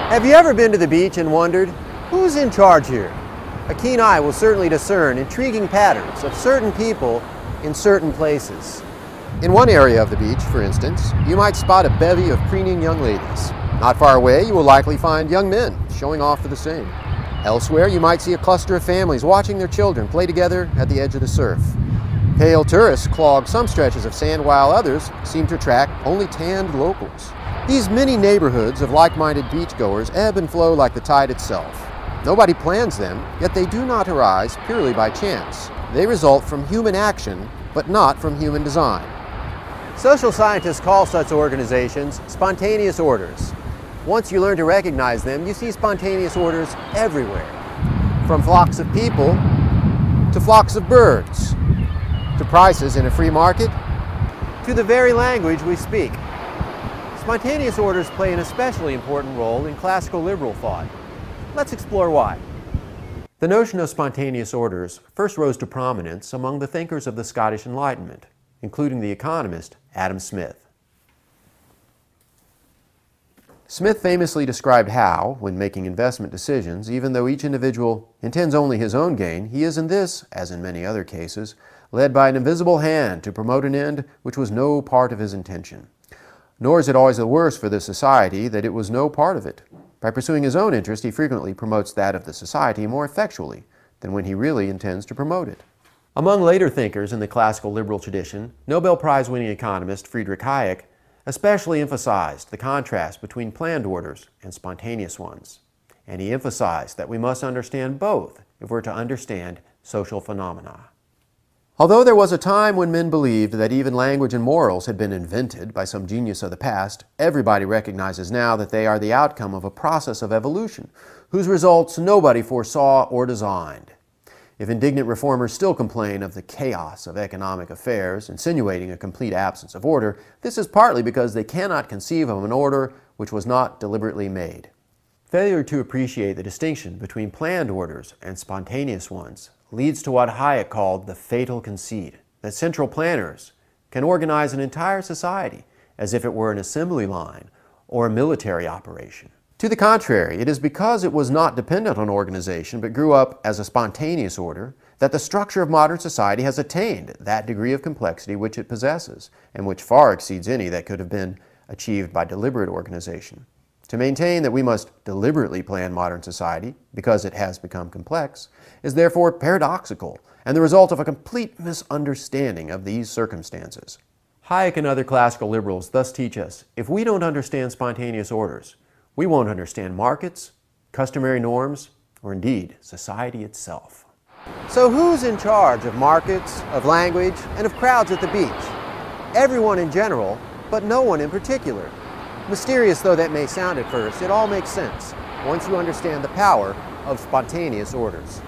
Have you ever been to the beach and wondered, who's in charge here? A keen eye will certainly discern intriguing patterns of certain people in certain places. In one area of the beach, for instance, you might spot a bevy of preening young ladies. Not far away, you will likely find young men showing off for the same. Elsewhere, you might see a cluster of families watching their children play together at the edge of the surf. Pale tourists clog some stretches of sand, while others seem to attract only tanned locals. These many neighborhoods of like-minded beachgoers ebb and flow like the tide itself. Nobody plans them, yet they do not arise purely by chance. They result from human action, but not from human design. Social scientists call such organizations spontaneous orders. Once you learn to recognize them, you see spontaneous orders everywhere. From flocks of people, to flocks of birds, to prices in a free market, to the very language we speak. Spontaneous orders play an especially important role in classical liberal thought. Let's explore why. The notion of spontaneous orders first rose to prominence among the thinkers of the Scottish Enlightenment, including the economist Adam Smith. Smith famously described how, when making investment decisions, even though each individual intends only his own gain, he is in this, as in many other cases, led by an invisible hand to promote an end which was no part of his intention. Nor is it always the worse for the society that it was no part of it. By pursuing his own interest, he frequently promotes that of the society more effectually than when he really intends to promote it. Among later thinkers in the classical liberal tradition, Nobel Prize-winning economist Friedrich Hayek especially emphasized the contrast between planned orders and spontaneous ones. And he emphasized that we must understand both if we're to understand social phenomena. Although there was a time when men believed that even language and morals had been invented by some genius of the past, everybody recognizes now that they are the outcome of a process of evolution, whose results nobody foresaw or designed. If indignant reformers still complain of the chaos of economic affairs, insinuating a complete absence of order, this is partly because they cannot conceive of an order which was not deliberately made. Failure to appreciate the distinction between planned orders and spontaneous ones leads to what Hayek called the fatal conceit, that central planners can organize an entire society as if it were an assembly line or a military operation. To the contrary, it is because it was not dependent on organization but grew up as a spontaneous order that the structure of modern society has attained that degree of complexity which it possesses, and which far exceeds any that could have been achieved by deliberate organization. To maintain that we must deliberately plan modern society because it has become complex is therefore paradoxical and the result of a complete misunderstanding of these circumstances. Hayek and other classical liberals thus teach us, if we don't understand spontaneous orders, we won't understand markets, customary norms, or indeed society itself. So who's in charge of markets, of language, and of crowds at the beach? Everyone in general, but no one in particular. Mysterious though that may sound at first, it all makes sense once you understand the power of spontaneous orders.